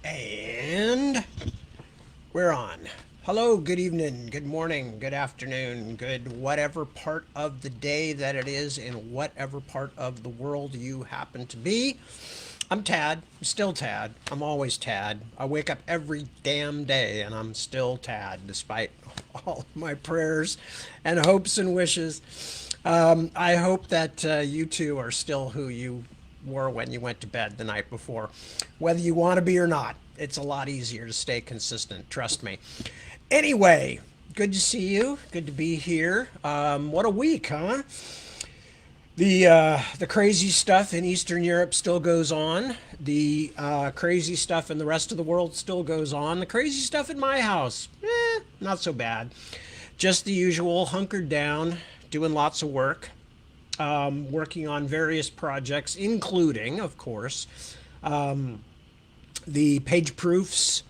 And we're on. Hello, good evening, good morning, good afternoon, good whatever part of the day that it is in whatever part of the world you happen to be. I'm Tad, I'm still Tad. I'm always Tad. I wake up every damn day and I'm still Tad despite all of my prayers and hopes and wishes. I hope that you two are still who you were when you went to bed the night before. Whether you want to be or not, it's a lot easier to stay consistent, trust me. Anyway, good to see you. Good to be here. What a week, huh? The crazy stuff in Eastern Europe still goes on. The crazy stuff in the rest of the world still goes on. The crazy stuff in my house, not so bad. Just the usual, hunkered down, doing lots of work, working on various projects, including, of course, the page proofs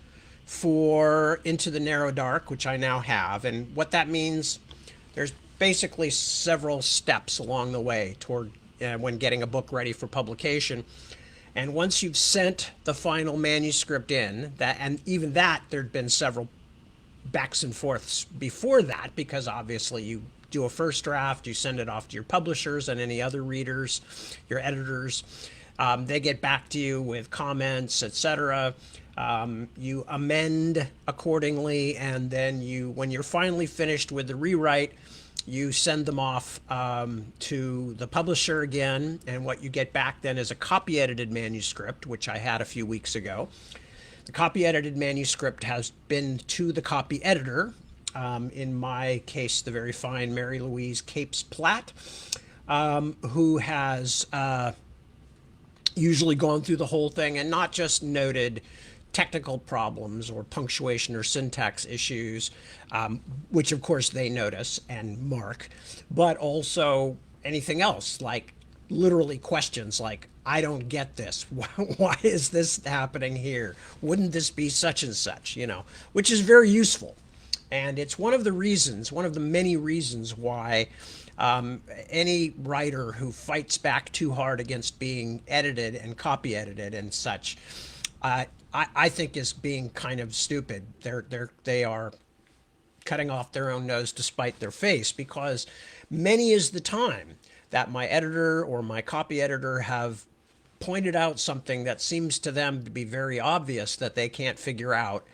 for Into the Narrow Dark, which I now have. And what that means, there's basically several steps along the way toward when getting a book ready for publication. And once you've sent the final manuscript in, that and even that there'd been several backs and forths before that, because obviously you do a first draft, you send it off to your publishers and any other readers, your editors. They get back to you with comments, etc. You amend accordingly, and then when you're finally finished with the rewrite, you send them off to the publisher again, and what you get back then is a copy edited manuscript, which I had a few weeks ago. The copy edited manuscript has been to the copy editor, in my case, the very fine Mary Louise Capes Platt, who has usually gone through the whole thing and not just noted technical problems or punctuation or syntax issues, which of course they notice and mark, but also anything else, like literally questions like, I don't get this. Why is this happening here? Wouldn't this be such and such, which is very useful. And it's one of the reasons, one of the many reasons why any writer who fights back too hard against being edited and copy edited and such, I think is being kind of stupid. They are cutting off their own nose to spite their face, because many is the time that my editor or my copy editor have pointed out something that seems to them to be very obvious that they can't figure out.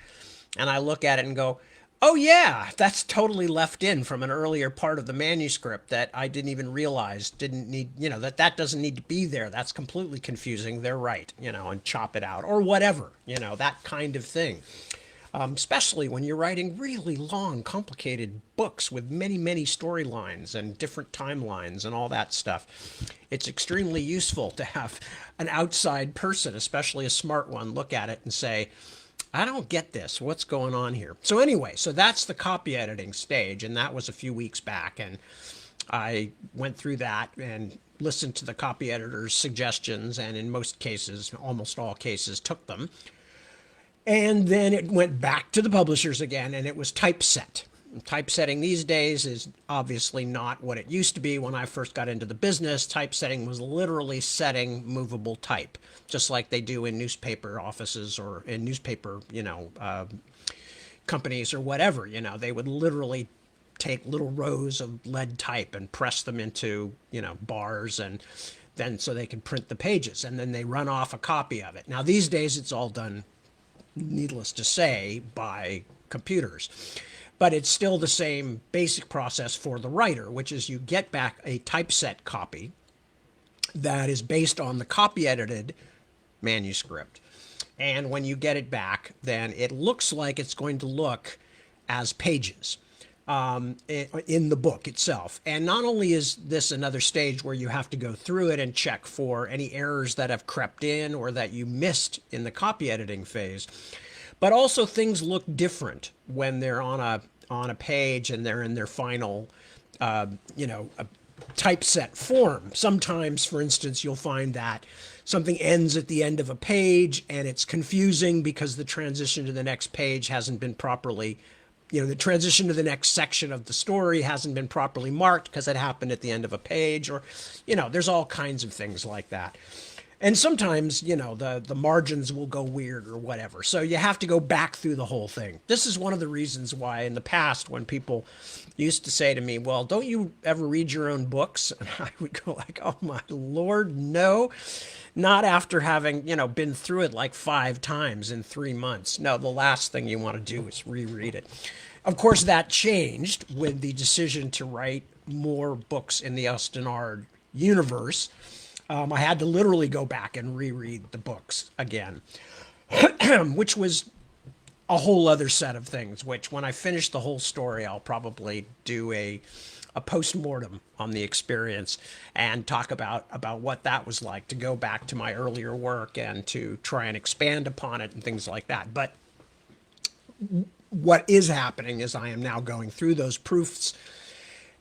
And I look at it and go, oh yeah, that's totally left in from an earlier part of the manuscript that I didn't even realize didn't need, that doesn't need to be there. That's completely confusing. They're right, and chop it out or whatever, that kind of thing. Especially when you're writing really long, complicated books with many, many storylines and different timelines and all that stuff. It's extremely useful to have an outside person, especially a smart one, look at it and say, I don't get this. What's going on here? So anyway, so that's the copy editing stage, and that was a few weeks back, and I went through that and listened to the copy editor's suggestions, and in most cases, almost all cases, took them. And then it went back to the publishers again, and it was typeset. Typesetting these days is obviously not what it used to be when I first got into the business. Typesetting was literally setting movable type, just like they do in newspaper offices or in newspaper, companies or whatever. They would literally take little rows of lead type and press them into, bars, and then so they can print the pages, and then they run off a copy of it. Now, these days it's all done, needless to say, by computers. But it's still the same basic process for the writer, which is you get back a typeset copy that is based on the copy edited manuscript. And when you get it back, then it looks like it's going to look as pages in the book itself. And not only is this another stage where you have to go through it and check for any errors that have crept in or that you missed in the copy editing phase, but also things look different when they're on a page and they're in their final, typeset form. Sometimes, for instance, you'll find that something ends at the end of a page and it's confusing because the transition to the next page hasn't been properly, the transition to the next section of the story hasn't been properly marked because it happened at the end of a page, or, there's all kinds of things like that. And sometimes, the margins will go weird or whatever. So you have to go back through the whole thing. This is one of the reasons why in the past when people used to say to me, "Well, don't you ever read your own books?" And I would go like, "Oh my Lord, no." Not after having, been through it like 5 times in 3 months. No, the last thing you want to do is reread it. Of course, that changed with the decision to write more books in the Ustinard universe. I had to literally go back and reread the books again, which was a whole other set of things. Which, when I finish the whole story, I'll probably do a post mortem on the experience and talk about what that was like to go back to my earlier work and to try and expand upon it and things like that. But what is happening is I am now going through those proofs,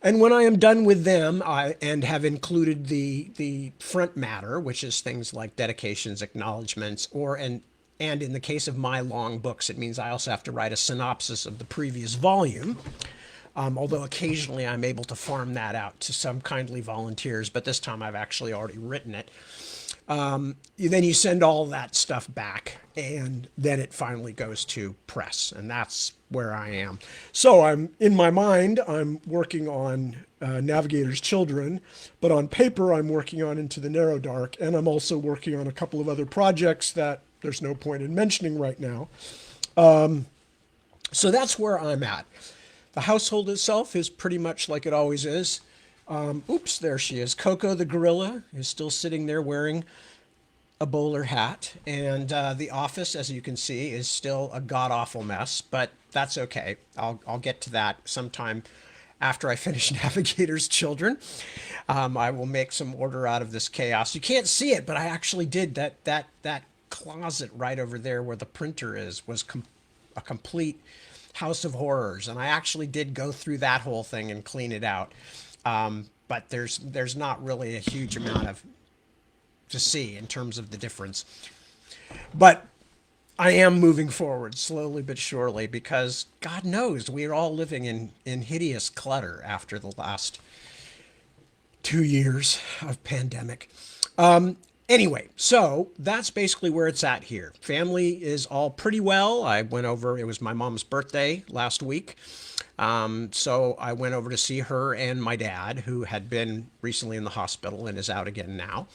and when I am done with them, and have included the front matter, which is things like dedications, acknowledgments, and in the case of my long books, it means I also have to write a synopsis of the previous volume. Although occasionally I'm able to farm that out to some kindly volunteers, but this time I've actually already written it. Then you send all that stuff back, and then it finally goes to press, and that's where I am. So in my mind, I'm working on Navigator's Children, but on paper, I'm working on Into the Narrow Dark, and I'm also working on a couple of other projects that there's no point in mentioning right now. So that's where I'm at. The household itself is pretty much like it always is. Oops, there she is. Coco the gorilla is still sitting there wearing a bowler hat. And the office, as you can see, is still a god-awful mess, but that's okay. I'll get to that sometime after I finish Navigator's Children. I will make some order out of this chaos. You can't see it, but I actually did. That closet right over there where the printer is was a complete house of horrors, and I actually did go through that whole thing and clean it out. But there's not really a huge amount of to see in terms of the difference. But I am moving forward slowly but surely, because God knows we're all living in hideous clutter after the last 2 years of pandemic. Anyway, so that's basically where it's at here. Family is all pretty well. I went over, it was my mom's birthday last week. So I went over to see her and my dad, who had been recently in the hospital and is out again now.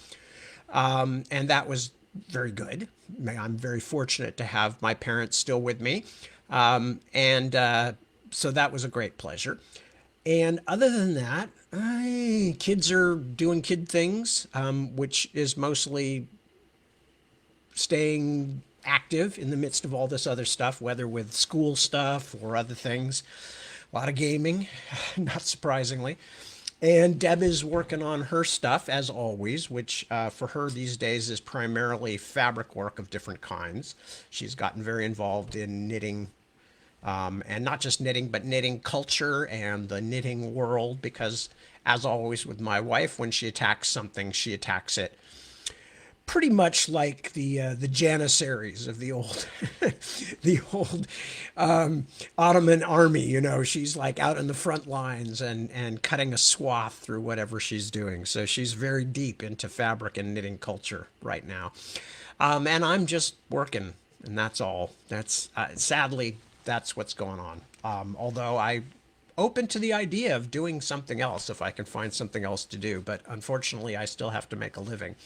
And that was very good. I'm very fortunate to have my parents still with me. So that was a great pleasure. And other than that, kids are doing kid things, which is mostly staying active in the midst of all this other stuff, whether with school stuff or other things. A lot of gaming, not surprisingly. And Deb is working on her stuff, as always, which for her these days is primarily fabric work of different kinds. She's gotten very involved in knitting, and not just knitting, but knitting culture and the knitting world, because, as always with my wife, when she attacks something, she attacks it pretty much like the Janissaries of the old the old Ottoman army. She's like out in the front lines and cutting a swath through whatever she's doing. So she's very deep into fabric and knitting culture right now. And I'm just working, and that's all. That's sadly that's what's going on. Although I open to the idea of doing something else if I can find something else to do, but unfortunately I still have to make a living.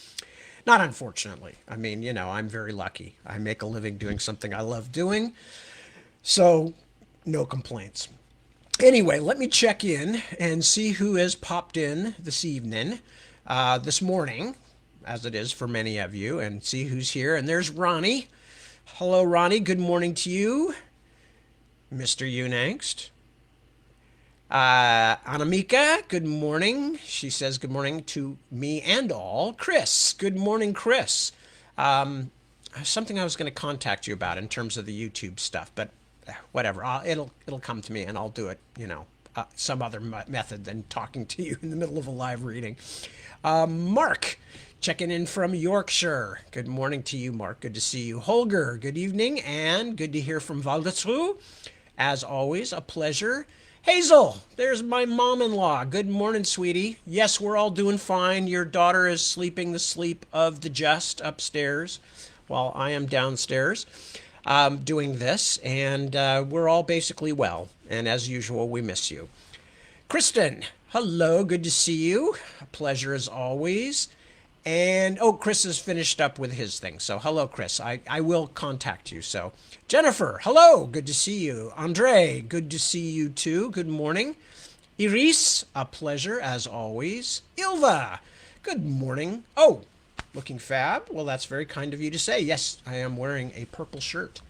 Not unfortunately. I mean, I'm very lucky. I make a living doing something I love doing. So, no complaints. Anyway, let me check in and see who has popped in this evening, this morning, as it is for many of you, and see who's here. And there's Ronnie. Hello, Ronnie. Good morning to you. Mr. Unangst. Anamika, good morning. She says good morning to me and all. Chris, good morning, Chris. Something I was going to contact you about in terms of the YouTube stuff, but whatever. It'll come to me, and I'll do it. Some other method than talking to you in the middle of a live reading. Mark, checking in from Yorkshire. Good morning to you, Mark. Good to see you. Holger, good evening, and good to hear from Waldesruhe. As always, a pleasure. Hazel, there's my mom-in-law. Good morning, sweetie. Yes, we're all doing fine. Your daughter is sleeping the sleep of the just upstairs while I am downstairs doing this, and we're all basically well. And as usual, we miss you. Kristen, hello. Good to see you. A pleasure as always. And oh, Chris has finished up with his thing. So hello, Chris. I will contact you. So Jennifer, hello. Good to see you. Andre, good to see you too. Good morning. Iris, a pleasure as always. Ilva, good morning. Oh, looking fab. Well, that's very kind of you to say. Yes, I am wearing a purple shirt.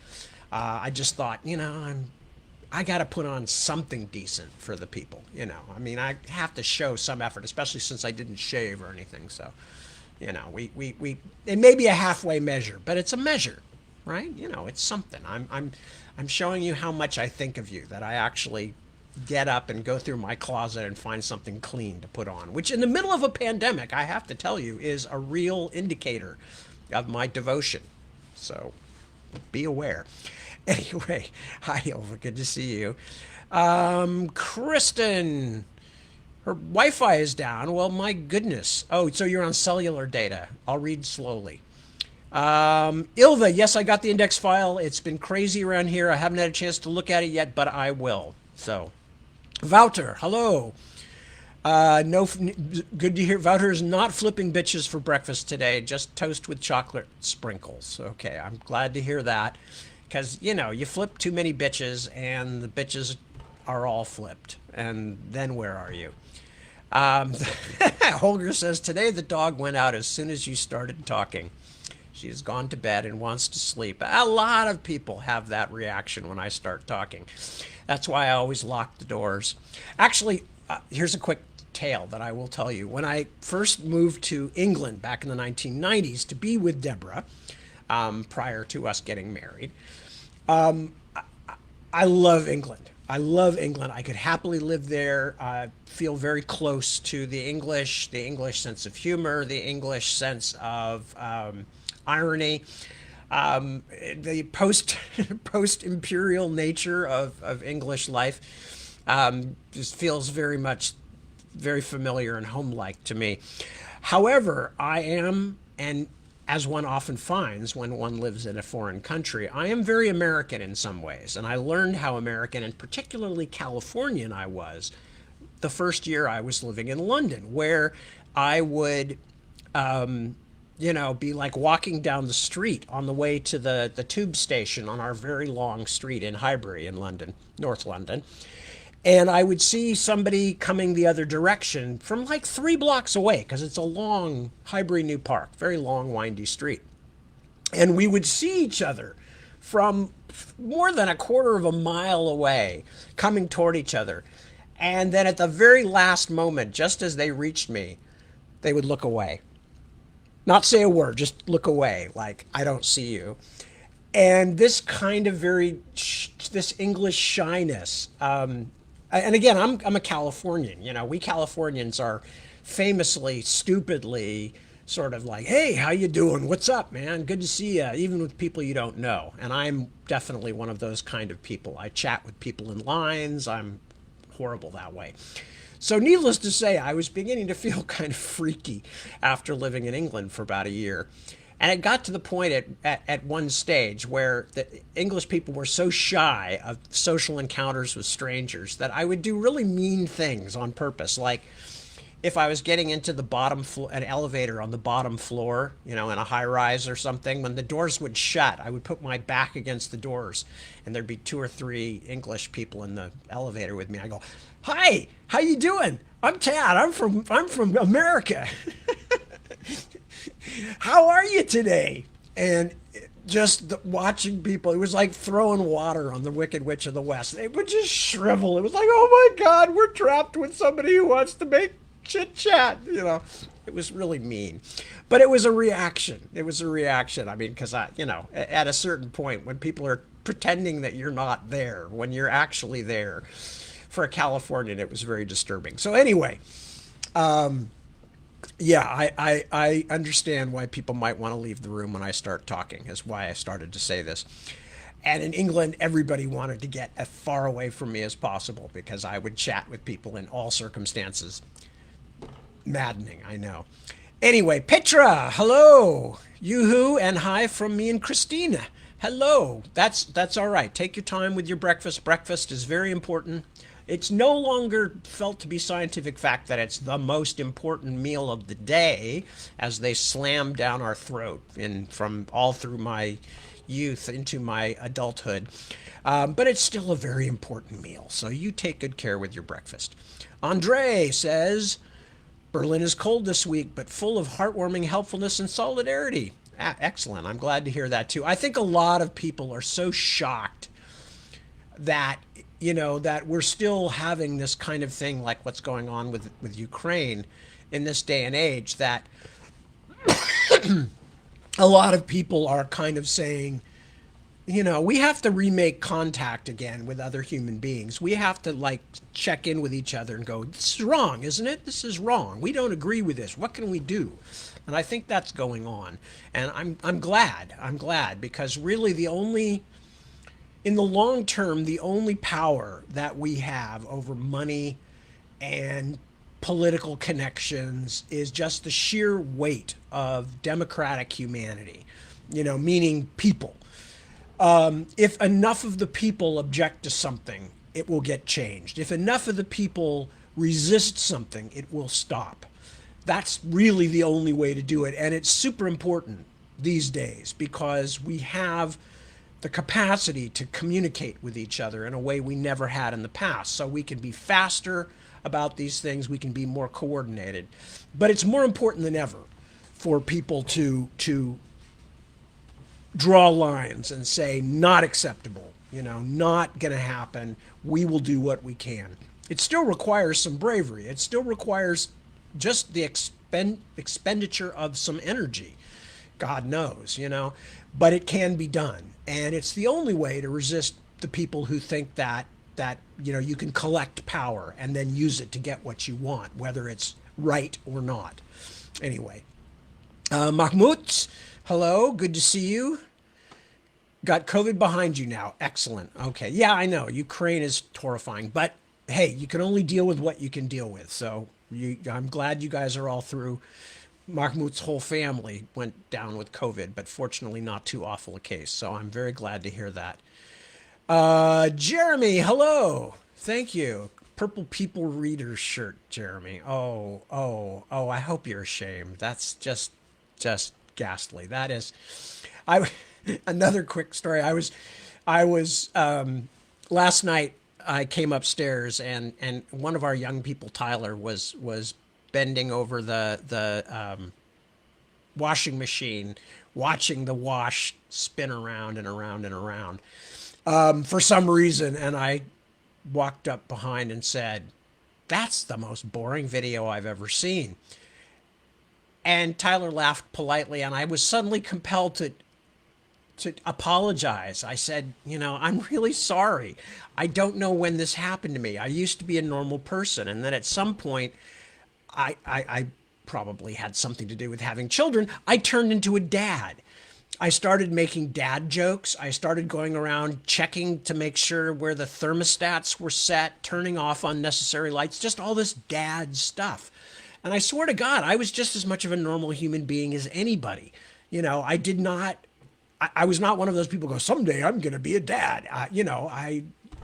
I just thought, I got to put on something decent for the people. I mean, I have to show some effort, especially since I didn't shave or anything. So, it may be a halfway measure, but it's a measure, right? It's something. I'm showing you how much I think of you, that I actually get up and go through my closet and find something clean to put on, which in the middle of a pandemic, I have to tell you, is a real indicator of my devotion. So be aware. Anyway, hi, Ilva. Good to see you. Kristen, her Wi-Fi is down. Well, my goodness. Oh, so you're on cellular data. I'll read slowly. Ilva, yes, I got the index file. It's been crazy around here. I haven't had a chance to look at it yet, but I will. So, Wouter, hello. No, good to hear. Wouter is not flipping bitches for breakfast today. Just toast with chocolate sprinkles. Okay, I'm glad to hear that. Because, you flip too many bitches and the bitches are all flipped. And then where are you? Holger says, today the dog went out as soon as you started talking. She has gone to bed and wants to sleep. A lot of people have that reaction when I start talking. That's why I always lock the doors. Actually, here's a quick tale that I will tell you. When I first moved to England back in the 1990s to be with Deborah, prior to us getting married, I love England. I love England. I could happily live there. I feel very close to the English sense of humor, the English sense of irony, the post imperial nature of English life just feels very familiar and home-like to me. However, I am, and as one often finds when one lives in a foreign country, I am very American in some ways. And I learned how American and particularly Californian I was the first year I was living in London, where I would, be like walking down the street on the way to the tube station on our very long street in Highbury in London, North London. And I would see somebody coming the other direction from like 3 blocks away, because it's a long Highbury New Park, very long, windy street. And we would see each other from more than a quarter of a mile away, coming toward each other. And then at the very last moment, just as they reached me, they would look away. Not say a word, just look away, like, I don't see you. And this kind of this English shyness, and again, I'm a Californian. We Californians are famously, stupidly sort of like, hey, how you doing? What's up, man? Good to see you, even with people you don't know. And I'm definitely one of those kind of people. I chat with people in lines. I'm horrible that way. So needless to say, I was beginning to feel kind of freaky after living in England for about a year. And it got to the point at one stage where the English people were so shy of social encounters with strangers that I would do really mean things on purpose. Like if I was getting into the bottom floor, an elevator on the bottom floor, in a high rise or something, when the doors would shut, I would put my back against the doors and there'd be 2 or 3 English people in the elevator with me. I go, hi, how you doing? I'm Tad. I'm from America. How are you today? And just watching people, it was like throwing water on the Wicked Witch of the West. They would just shrivel. It was like, oh my God, we're trapped with somebody who wants to make chit chat. It was really mean, but it was a reaction. It was a reaction. I mean, because at a certain point, when people are pretending that you're not there, when you're actually there, for a Californian, it was very disturbing. So anyway, yeah, I understand why people might want to leave the room when I start talking, is why I started to say this. And in England, everybody wanted to get as far away from me as possible because I would chat with people in all circumstances. Maddening, I know. Anyway, Petra, hello. Yoo-hoo, and hi from me and Christina. Hello. That's all right. Take your time with your breakfast. Breakfast is very important. It's no longer felt to be scientific fact that it's the most important meal of the day as they slam down our throat in from all through my youth into my adulthood. But it's still a very important meal. So you take good care with your breakfast. Andre says, Berlin is cold this week, but full of heartwarming helpfulness and solidarity. Excellent. I'm glad to hear that too. I think a lot of people are so shocked that that we're still having this kind of thing like what's going on with Ukraine in this day and age that a lot of people are kind of saying, we have to remake contact again with other human beings. We have to like check in with each other and go, this is wrong, isn't it? This is wrong. We don't agree with this. What can we do? And I think that's going on. And I'm glad. I'm glad because really in the long term, the only power that we have over money and political connections is just the sheer weight of democratic humanity, meaning people. If enough of the people object to something, it will get changed. If enough of the people resist something, it will stop. That's really the only way to do it. And it's super important these days because we have the capacity to communicate with each other in a way we never had in the past. So we can be faster about these things, we can be more coordinated. But it's more important than ever for people to draw lines and say, not acceptable, not going to happen. We will do what we can. It still requires some bravery. It still requires just the expenditure of some energy. God knows, but it can be done. And it's the only way to resist the people who think that you can collect power and then use it to get what you want, whether it's right or not. Anyway, Mahmoud, hello, good to see you. Got COVID behind you now. Excellent. Okay. Yeah, I know. Ukraine is horrifying, but hey, you can only deal with what you can deal with. So I'm glad you guys are all through. Mahmoud's whole family went down with COVID, but fortunately not too awful a case. So I'm very glad to hear that. Jeremy, hello. Thank you. Purple People Reader shirt, Jeremy. Oh, I hope you're ashamed. That's just ghastly. That is, another quick story. I was last night I came upstairs and one of our young people, Tyler, was bending over the washing machine, watching the wash spin around and around and around for some reason. And I walked up behind and said, "That's the most boring video I've ever seen." And Tyler laughed politely, and I was suddenly compelled to apologize. I said, I'm really sorry. I don't know when this happened to me. I used to be a normal person. And then at some point, I probably had something to do with having children. I turned into a dad. I started making dad jokes. I started going around checking to make sure where the thermostats were set, turning off unnecessary lights, just all this dad stuff. And I swear to God, I was just as much of a normal human being as anybody. I was not one of those people who go, someday I'm going to be a dad.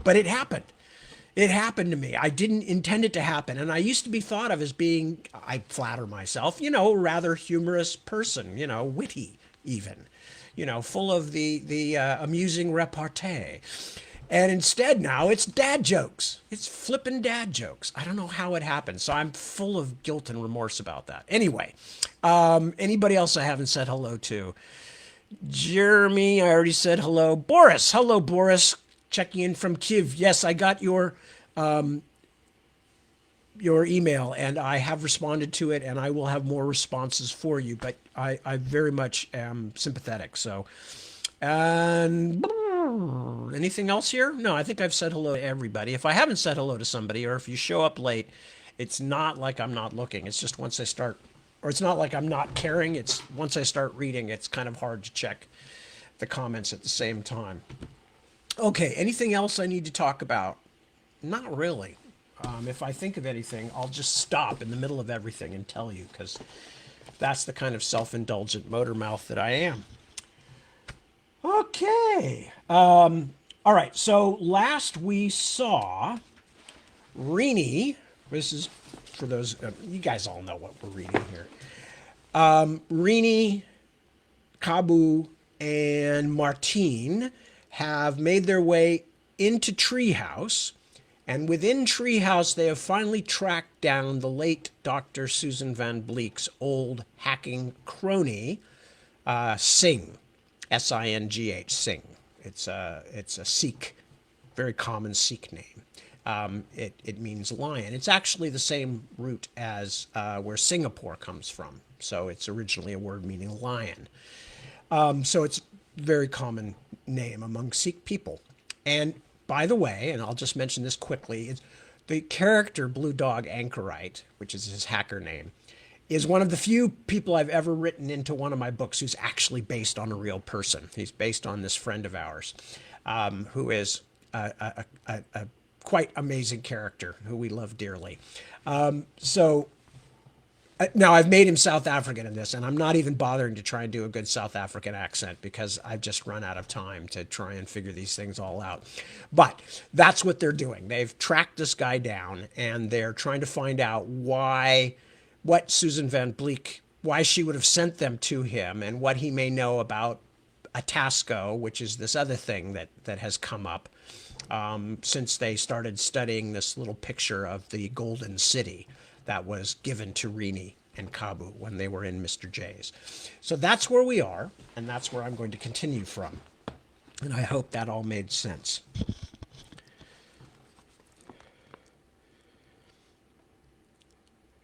But it happened. It happened to me. I didn't intend it to happen. And I used to be thought of as being, I flatter myself, a rather humorous person, witty even, full of the amusing repartee. And instead now it's dad jokes. It's flippin' dad jokes. I don't know how it happened. So I'm full of guilt and remorse about that. Anyway, anybody else I haven't said hello to? Jeremy, I already said hello. Boris, hello, Boris. Checking in from Kiev. Yes, I got your email and I have responded to it and I will have more responses for you, but I very much am sympathetic. So, and anything else here? No, I think I've said hello to everybody. If I haven't said hello to somebody or if you show up late, it's not like I'm not looking. It's just once I start, or it's not like I'm not caring. It's once I start reading, it's kind of hard to check the comments at the same time. Okay, anything else I need to talk about? Not really. If I think of anything, I'll just stop in the middle of everything and tell you, because that's the kind of self-indulgent motor mouth that I am. Okay. All right. So last we saw Rini. This is for those, you guys all know what we're reading here. Rini, Kabu, and Martine have made their way into Treehouse. And within Treehouse, they have finally tracked down the late Dr. Susan Van Bleek's old hacking crony, Singh, Singh, Singh. It's a Sikh, very common Sikh name. It means lion. It's actually the same root as where Singapore comes from. So it's originally a word meaning lion. So it's a very common name among Sikh people. And by the way, and I'll just mention this quickly, the character Blue Dog Anchorite, which is his hacker name, is one of the few people I've ever written into one of my books who's actually based on a real person. He's based on this friend of ours, who is a quite amazing character who we love dearly. So now I've made him South African in this, and I'm not even bothering to try and do a good South African accent because I've just run out of time to try and figure these things all out. But that's what they're doing. They've tracked this guy down, and they're trying to find out what Susan Van Bleek, why she would have sent them to him, and what he may know about Atasco, which is this other thing that has come up since they started studying this little picture of the Golden City that was given to Rini and Kabu when they were in Mr. J's. So that's where we are, and that's where I'm going to continue from. And I hope that all made sense.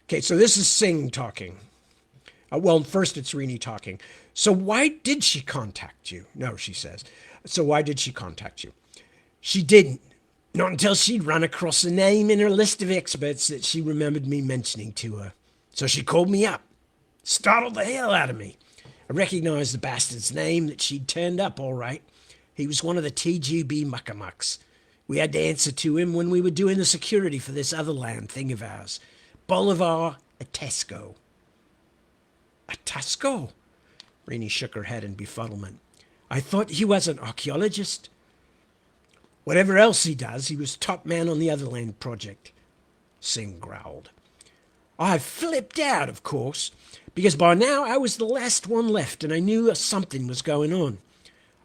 Okay, so this is Singh talking. Well, first it's Rini talking. So why did she contact you? No, she says. So why did she contact you? She didn't. Not until she'd run across a name in her list of experts that she remembered me mentioning to her. So she called me up. Startled the hell out of me. I recognized the bastard's name, that she'd turned up all right. He was one of the TGB muckamucks. We had to answer to him when we were doing the security for this Otherland thing of ours. Bolivar Atasco. Atasco? Rini shook her head in befuddlement. I thought he was an archaeologist. Whatever else he does, he was top man on the Otherland project, Singh growled. I flipped out, of course, because by now I was the last one left and I knew something was going on.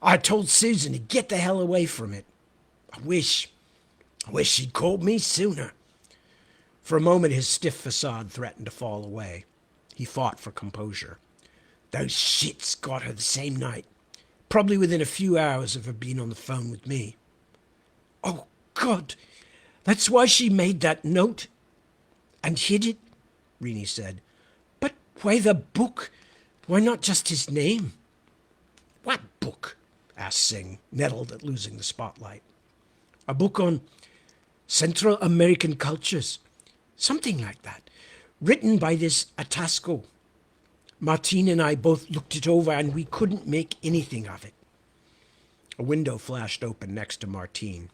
I told Susan to get the hell away from it. I wish she'd called me sooner. For a moment his stiff facade threatened to fall away. He fought for composure. Those shits got her the same night, probably within a few hours of her being on the phone with me. Oh, God, that's why she made that note and hid it, Rini said. But why the book? Why not just his name? What book? Asked Singh, nettled at losing the spotlight. A book on Central American cultures, something like that, written by this Atasco. Martine and I both looked it over and we couldn't make anything of it. A window flashed open next to Martine.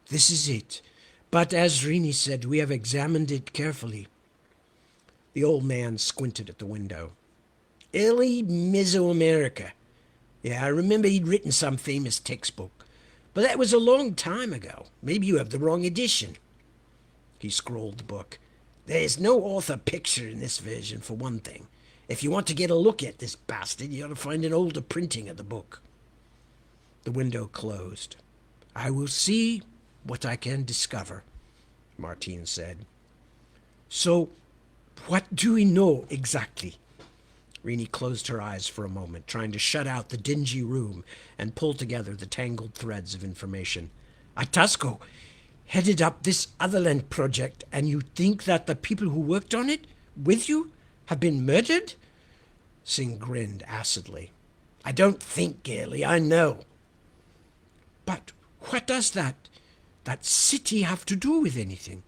This is it. But as Rini said, we have examined it carefully. The old man squinted at the window. Early Mesoamerica. Yeah, I remember he'd written some famous textbook. But that was a long time ago. Maybe you have the wrong edition. He scrolled the book. There's no author picture in this version, for one thing. If you want to get a look at this bastard, you ought to find an older printing of the book. The window closed. I will see what I can discover, Martine said. So, what do we know exactly? Rini closed her eyes for a moment, trying to shut out the dingy room and pull together the tangled threads of information. Atasco headed up this Otherland project, and you think that the people who worked on it with you have been murdered? Singh grinned acidly. I don't think, Gailey, I know. But what does that city have to do with anything?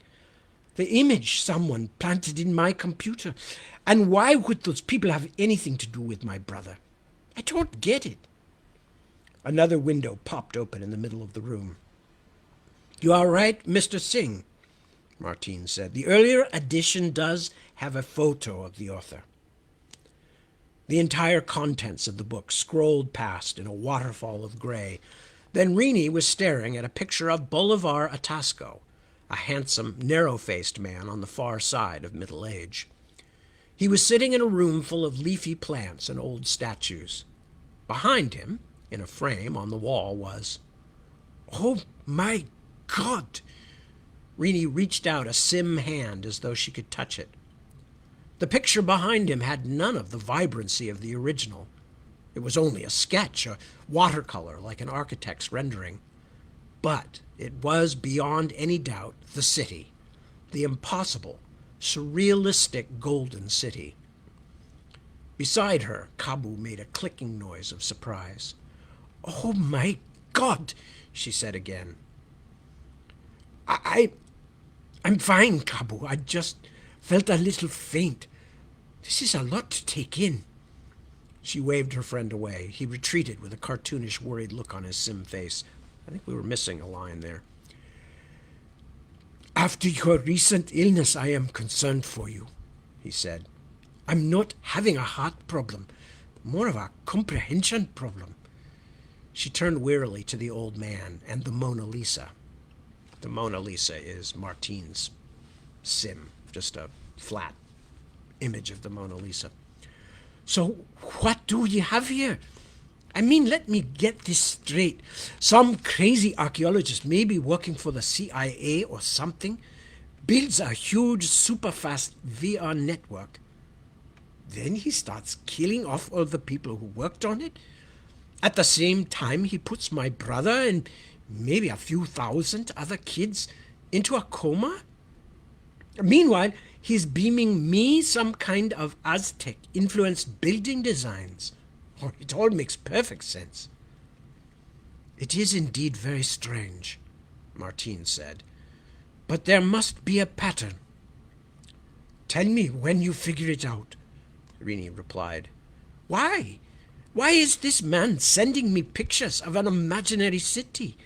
The image someone planted in my computer. And why would those people have anything to do with my brother? I don't get it. Another window popped open in the middle of the room. "You are right, Mr. Singh," Martine said. "The earlier edition does have a photo of the author." The entire contents of the book scrolled past in a waterfall of gray. Then Rini was staring at a picture of Bolivar Atasco, a handsome, narrow-faced man on the far side of middle age. He was sitting in a room full of leafy plants and old statues. Behind him, in a frame on the wall, was... "Oh, my God!" Rini reached out a sim hand as though she could touch it. The picture behind him had none of the vibrancy of the original. It was only a sketch, a watercolor like an architect's rendering. But it was beyond any doubt the city, the impossible, surrealistic Golden City. Beside her, Kabu made a clicking noise of surprise. "Oh, my God," she said again. I'm fine, Kabu. I just felt a little faint. This is a lot to take in." She waved her friend away. He retreated with a cartoonish, worried look on his sim face. I think we were missing a line there. "After your recent illness, I am concerned for you," he said. "I'm not having a heart problem, more of a comprehension problem." She turned wearily to the old man and the Mona Lisa. The Mona Lisa is Martine's sim, just a flat image of the Mona Lisa. "So what do you have here? I mean, let me get this straight. Some crazy archaeologist, maybe working for the CIA or something, builds a huge, super-fast VR network. Then he starts killing off all the people who worked on it. At the same time, he puts my brother and maybe a few thousand other kids into a coma. Meanwhile, he's beaming me some kind of Aztec-influenced building designs. Oh, it all makes perfect sense." "It is indeed very strange," Martine said. "But there must be a pattern." "Tell me when you figure it out," Rini replied. "Why? Why is this man sending me pictures of an imaginary city?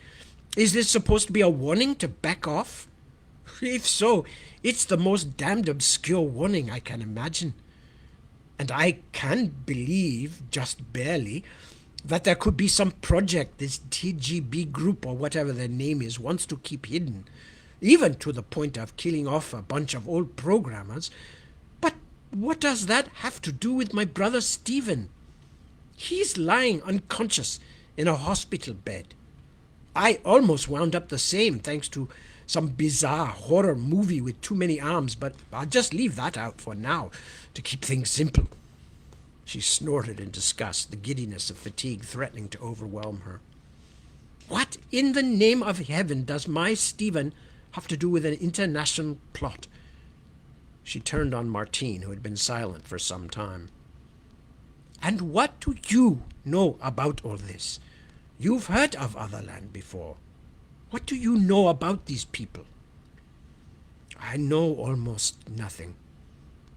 Is this supposed to be a warning to back off? If so, it's the most damned obscure warning I can imagine. And I can believe, just barely, that there could be some project this TGB group or whatever their name is wants to keep hidden, even to the point of killing off a bunch of old programmers. But what does that have to do with my brother Stephen? He's lying unconscious in a hospital bed. I almost wound up the same thanks to some bizarre horror movie with too many arms, but I'll just leave that out for now to keep things simple." She snorted in disgust, the giddiness of fatigue threatening to overwhelm her. "What in the name of heaven does my Stephen have to do with an international plot?" She turned on Martine, who had been silent for some time. "And what do you know about all this? You've heard of Otherland before. What do you know about these people?" "I know almost nothing,"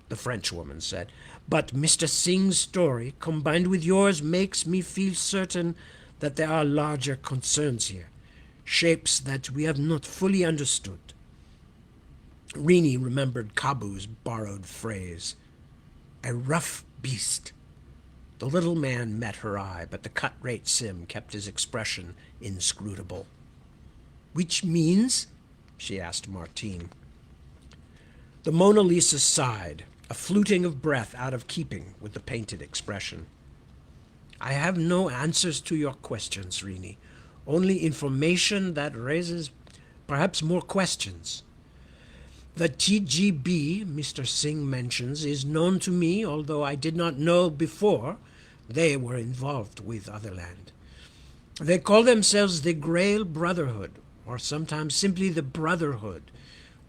the Frenchwoman said. "But Mr. Singh's story, combined with yours, makes me feel certain that there are larger concerns here, shapes that we have not fully understood." Rini remembered Kabu's borrowed phrase, "a rough beast." The little man met her eye, but the cut-rate sim kept his expression inscrutable. "Which means?" she asked Martine. The Mona Lisa sighed, a fluting of breath out of keeping with the painted expression. "I have no answers to your questions, Rini, only information that raises perhaps more questions. The TGB Mr. Singh mentions is known to me, although I did not know before they were involved with Otherland. They call themselves the Grail Brotherhood, or sometimes simply the Brotherhood,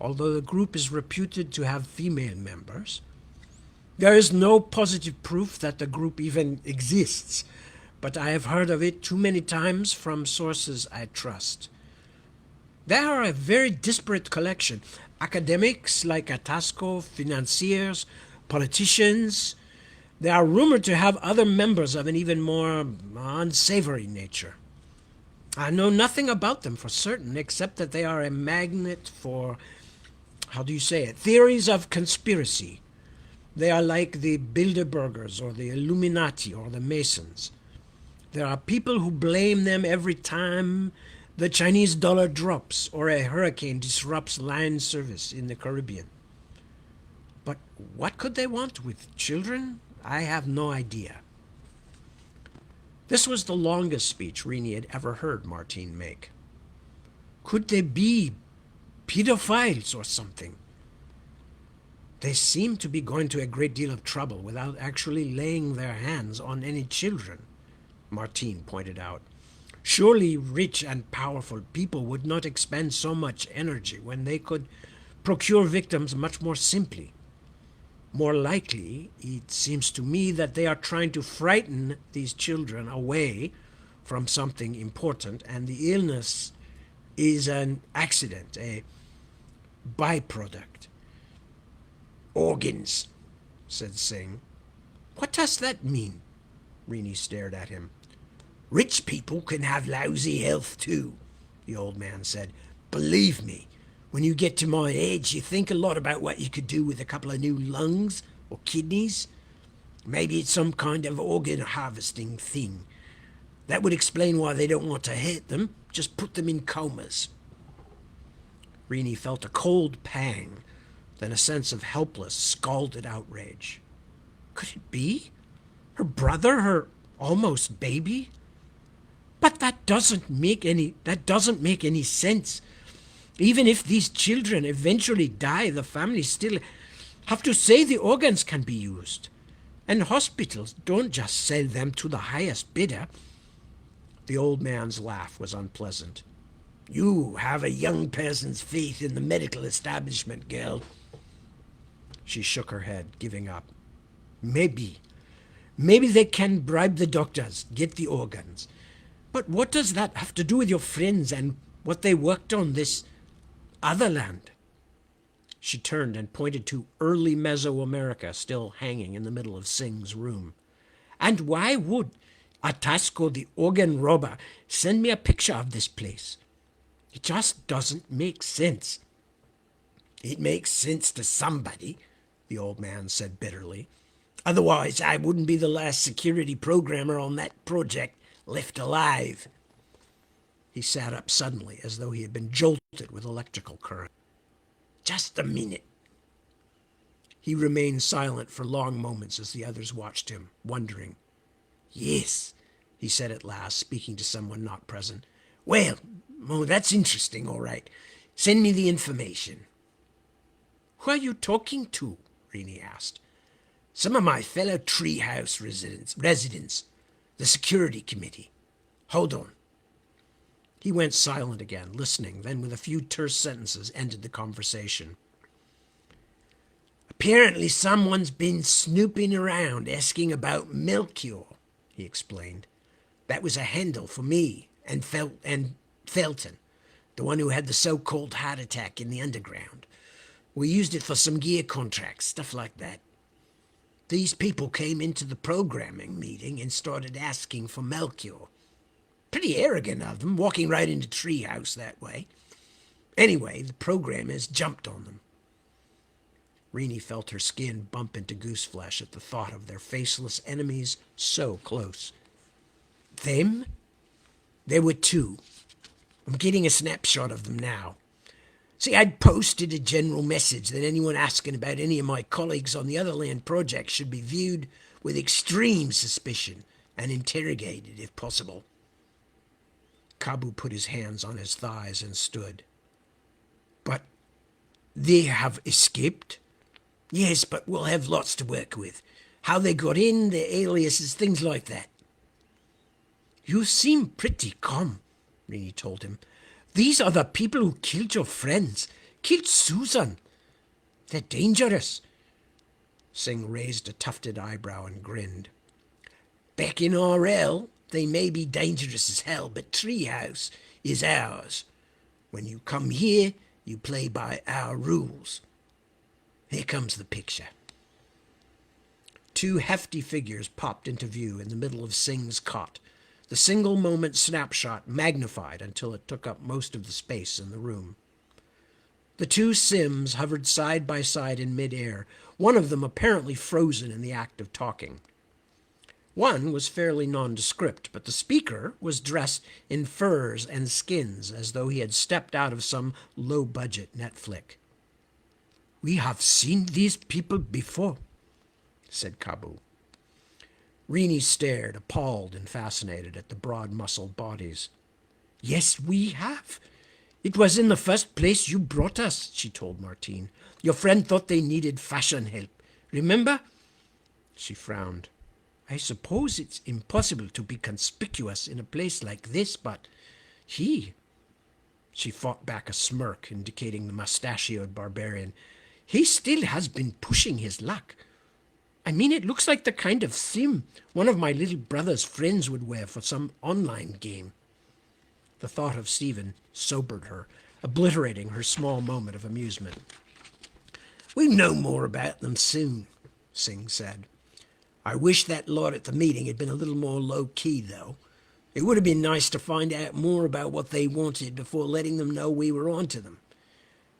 although the group is reputed to have female members. There is no positive proof that the group even exists, but I have heard of it too many times from sources I trust. They are a very disparate collection. Academics like Atasco, financiers, politicians. They are rumored to have other members of an even more unsavory nature. I know nothing about them for certain, except that they are a magnet for, how do you say it, theories of conspiracy. They are like the Bilderbergers or the Illuminati or the Masons. There are people who blame them every time the Chinese dollar drops or a hurricane disrupts land service in the Caribbean. But what could they want with children? I have no idea. This was the longest speech Rini had ever heard Martine make. Could they be pedophiles or something? They seem to be going to a great deal of trouble without actually laying their hands on any children, Martine pointed out. Surely rich and powerful people would not expend so much energy when they could procure victims much more simply. More likely, it seems to me that they are trying to frighten these children away from something important, and the illness is an accident, a byproduct. Organs, said Singh. What does that mean? Rini stared at him. Rich people can have lousy health too, the old man said. Believe me, when you get to my age, you think a lot about what you could do with a couple of new lungs or kidneys. Maybe it's some kind of organ harvesting thing. That would explain why they don't want to hurt them. Just put them in comas. Rini felt a cold pang, then a sense of helpless, scalded outrage. Could it be? Her brother, her almost baby? But that doesn't make any sense. Even if these children eventually die, the families still have to say the organs can be used. And hospitals don't just sell them to the highest bidder. The old man's laugh was unpleasant. You have a young person's faith in the medical establishment, girl. She shook her head, giving up. Maybe they can bribe the doctors, get the organs. But what does that have to do with your friends and what they worked on, this Otherland? She turned and pointed to early Mesoamerica still hanging in the middle of Singh's room. And why would Atasco, the organ robber, send me a picture of this place? It just doesn't make sense. It makes sense to somebody, the old man said bitterly. Otherwise, I wouldn't be the last security programmer on that project left alive. He sat up suddenly, as though he had been jolted with electrical current. Just a minute. He remained silent for long moments as the others watched him, wondering. Yes, he said at last, speaking to someone not present. Well, that's interesting, all right. Send me the information. Who are you talking to? Rini asked. Some of my fellow treehouse residents, the security committee. Hold on. He went silent again, listening, then with a few terse sentences ended the conversation. Apparently someone's been snooping around asking about Melchior, he explained. That was a handle for me and Felton, the one who had the so-called heart attack in the underground. We used it for some gear contracts, stuff like that. These people came into the programming meeting and started asking for Melchior. Pretty arrogant of them, walking right into Treehouse that way. Anyway, the programmers jumped on them. Rini felt her skin bump into gooseflesh at the thought of their faceless enemies so close. Them? There were two. I'm getting a snapshot of them now. See, I'd posted a general message that anyone asking about any of my colleagues on the Otherland project should be viewed with extreme suspicion and interrogated if possible. Kabu put his hands on his thighs and stood. But they have escaped? Yes, but we'll have lots to work with. How they got in, their aliases, things like that. You seem pretty calm, Rini told him. These are the people who killed your friends, killed Susan. They're dangerous. Singh raised a tufted eyebrow and grinned. Back in RL, they may be dangerous as hell, but Treehouse is ours. When you come here, you play by our rules. Here comes the picture. Two hefty figures popped into view in the middle of Singh's cot, the single moment snapshot magnified until it took up most of the space in the room. The two Sims hovered side by side in midair, one of them apparently frozen in the act of talking. One was fairly nondescript, but the speaker was dressed in furs and skins as though he had stepped out of some low-budget Netflix. "We have seen these people before," said Kabu. Rini stared, appalled and fascinated, at the broad-muscled bodies. "Yes, we have. It was in the first place you brought us," she told Martine. "Your friend thought they needed fashion help. Remember?" She frowned. "I suppose it's impossible to be conspicuous in a place like this, but he—" She fought back a smirk, indicating the mustachioed barbarian. "He still has been pushing his luck. I mean, it looks like the kind of sim one of my little brother's friends would wear for some online game." The thought of Stephen sobered her, obliterating her small moment of amusement. "We'll know more about them soon," Singh said. "I wish that lot at the meeting had been a little more low-key, though. It would have been nice to find out more about what they wanted before letting them know we were onto them.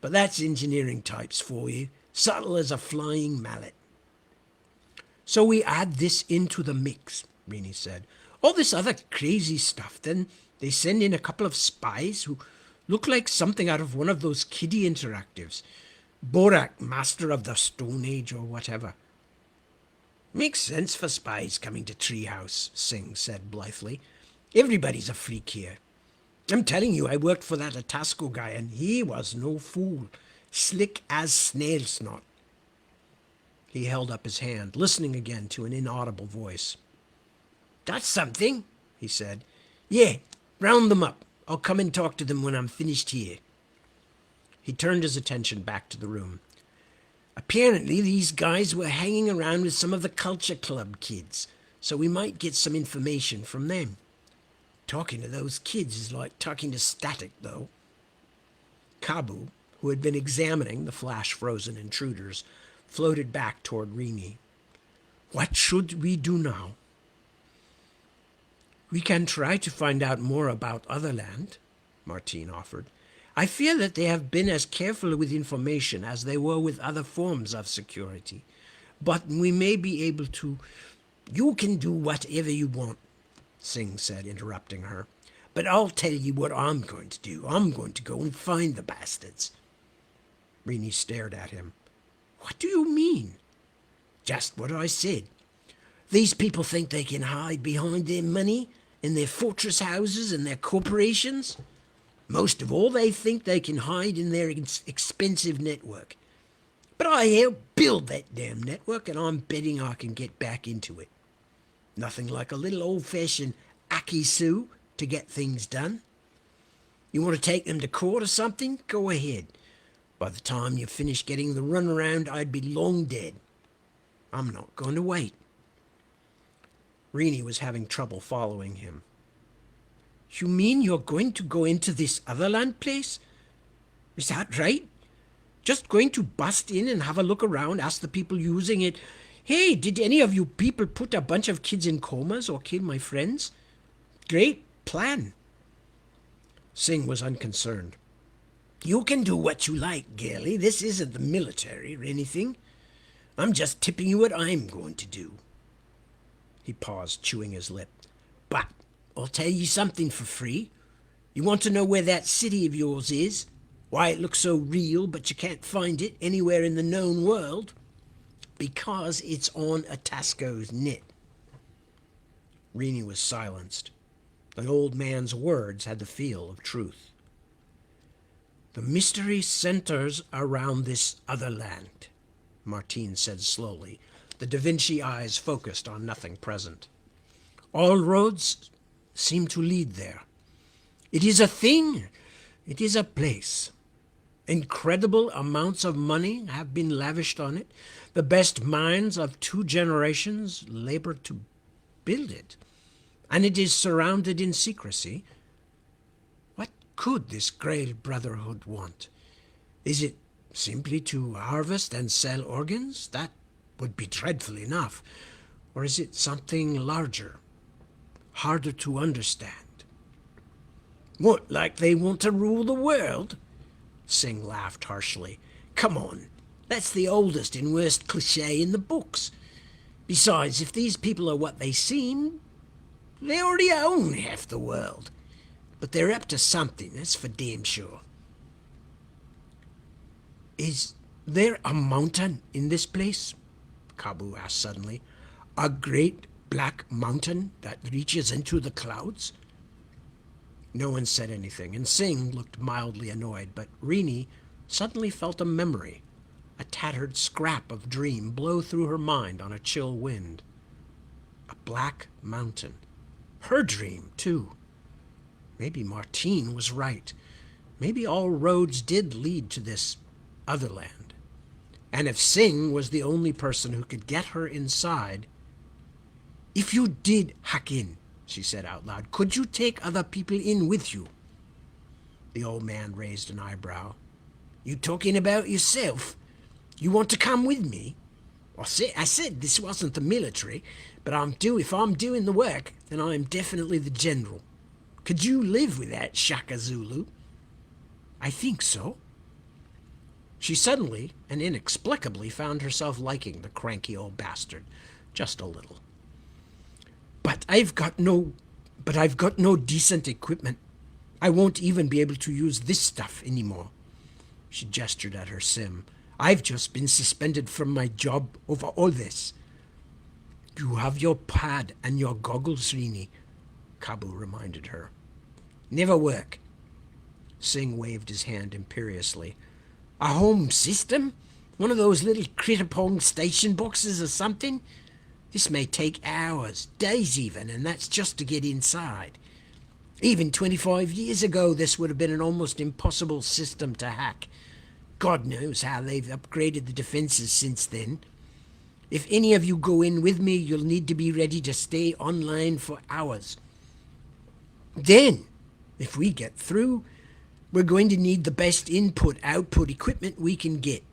But that's engineering types for you, subtle as a flying mallet." "So we add this into the mix," Rini said. "All this other crazy stuff, then they send in a couple of spies who look like something out of one of those kiddie interactives. Borak, Master of the Stone Age or whatever." "Makes sense for spies coming to Treehouse," Singh said blithely. "Everybody's a freak here. I'm telling you, I worked for that Atasco guy, and he was no fool. Slick as snail snot." He held up his hand, listening again to an inaudible voice. "That's something," he said. "Yeah, round them up. I'll come and talk to them when I'm finished here." He turned his attention back to the room. "Apparently these guys were hanging around with some of the Culture Club kids, so we might get some information from them. Talking to those kids is like talking to static, though." Kabu, who had been examining the flash-frozen intruders, floated back toward Rini. "What should we do now?" "We can try to find out more about Otherland," Martine offered. "I fear that they have been as careful with information as they were with other forms of security. But we may be able to—" "You can do whatever you want," Singh said, interrupting her. "But I'll tell you what I'm going to do. I'm going to go and find the bastards." Rini stared at him. "What do you mean?" "Just what I said. These people think they can hide behind their money and their fortress houses and their corporations. Most of all, they think they can hide in their expensive network. But I helped build that damn network, and I'm betting I can get back into it. Nothing like a little old-fashioned akisu to get things done. You want to take them to court or something? Go ahead. By the time you finish getting the runaround, I'd be long dead. I'm not going to wait." Rini was having trouble following him. "You mean you're going to go into this Otherland place? Is that right? Just going to bust in and have a look around, ask the people using it, 'Hey, did any of you people put a bunch of kids in comas or kill my friends?' Great plan." Singh was unconcerned. "You can do what you like, girlie. This isn't the military or anything. I'm just tipping you what I'm going to do." He paused, chewing his lip. "But I'll tell you something for free. You want to know where that city of yours is? Why it looks so real, but you can't find it anywhere in the known world? Because it's on Atasco's net." Rini was silenced. The old man's words had the feel of truth. "The mystery centers around this other land," Martine said slowly, the Da Vinci eyes focused on nothing present. "All roads seem to lead there. It is a thing. It is a place. Incredible amounts of money have been lavished on it. The best minds of 2 generations labored to build it. And it is surrounded in secrecy. What could this Grail Brotherhood want? Is it simply to harvest and sell organs? That would be dreadful enough. Or is it something larger? harder to understand. What, like they want to rule the world? Singh laughed harshly. Come on, that's the oldest and worst cliché in the books. Besides, if these people are what they seem, they already own half the world. But they're up to something, that's for damn sure. Is there a mountain in this place? Kabu asked suddenly. A great black mountain that reaches into the clouds? No one said anything, and Singh looked mildly annoyed, but Rini suddenly felt a memory, a tattered scrap of dream blow through her mind on a chill wind. A black mountain. Her dream, too. Maybe Martine was right. Maybe all roads did lead to this Otherland. And if Singh was the only person who could get her inside... If you did hack in, she said out loud, could you take other people in with you? The old man raised an eyebrow. You talking about yourself? You want to come with me? I said this wasn't the military, but if I'm doing the work, then I am definitely the general. Could you live with that Shaka Zulu? I think so. She suddenly and inexplicably found herself liking the cranky old bastard, just a little. But I've got no decent equipment. I won't even be able to use this stuff anymore. She gestured at her sim. I've just been suspended from my job over all this. You have your pad and your goggles, Rini, Kabu reminded her. Never work. Singh waved his hand imperiously. A home system? One of those little critter-pong station boxes or something? This may take hours, days even, and that's just to get inside. Even 25 years ago, this would have been an almost impossible system to hack. God knows how they've upgraded the defenses since then. If any of you go in with me, you'll need to be ready to stay online for hours. Then, if we get through, we're going to need the best input-output equipment we can get.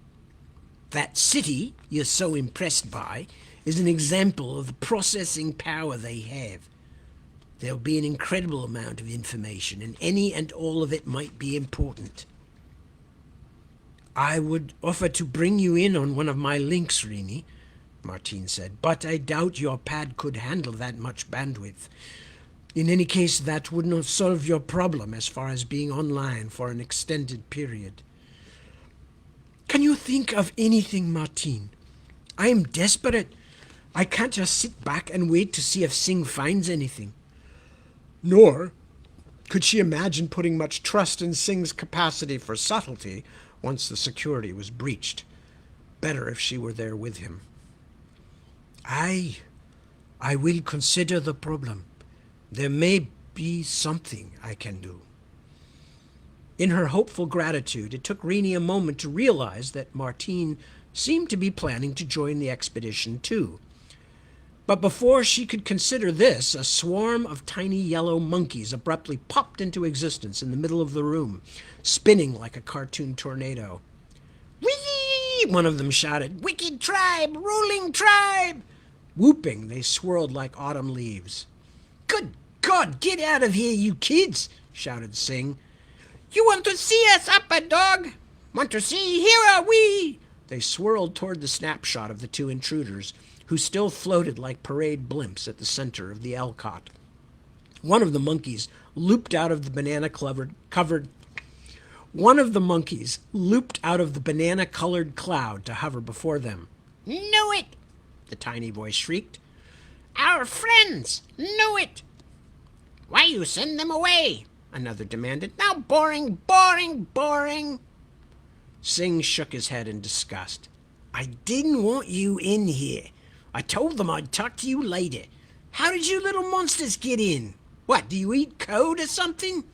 That city you're so impressed by is an example of the processing power they have. There'll be an incredible amount of information, and any and all of it might be important. I would offer to bring you in on one of my links, Rini, Martine said, but I doubt your pad could handle that much bandwidth. In any case, that would not solve your problem as far as being online for an extended period. Can you think of anything, Martine? I am desperate. I can't just sit back and wait to see if Singh finds anything. Nor could she imagine putting much trust in Singh's capacity for subtlety once the security was breached. Better if she were there with him. I will consider the problem. There may be something I can do. In her hopeful gratitude, it took Rini a moment to realize that Martine seemed to be planning to join the expedition too. But before she could consider this, a swarm of tiny yellow monkeys abruptly popped into existence in the middle of the room, spinning like a cartoon tornado. Whee! One of them shouted. Wicked tribe! Ruling tribe! Whooping, they swirled like autumn leaves. Good God, get out of here, you kids! Shouted Singh. You want to see us, upper dog? Want to see? Here are we! They swirled toward the snapshot of the two intruders, who still floated like parade blimps at the center of the Elcott. One of the monkeys looped out of the banana-colored cloud to hover before them. Knew it! The tiny voice shrieked. Our friends! Knew it! Why you send them away? Another demanded. Now boring, boring, boring. Singh shook his head in disgust. I didn't want you in here. I told them I'd talk to you later. How did you little monsters get in? What, do you eat code or something?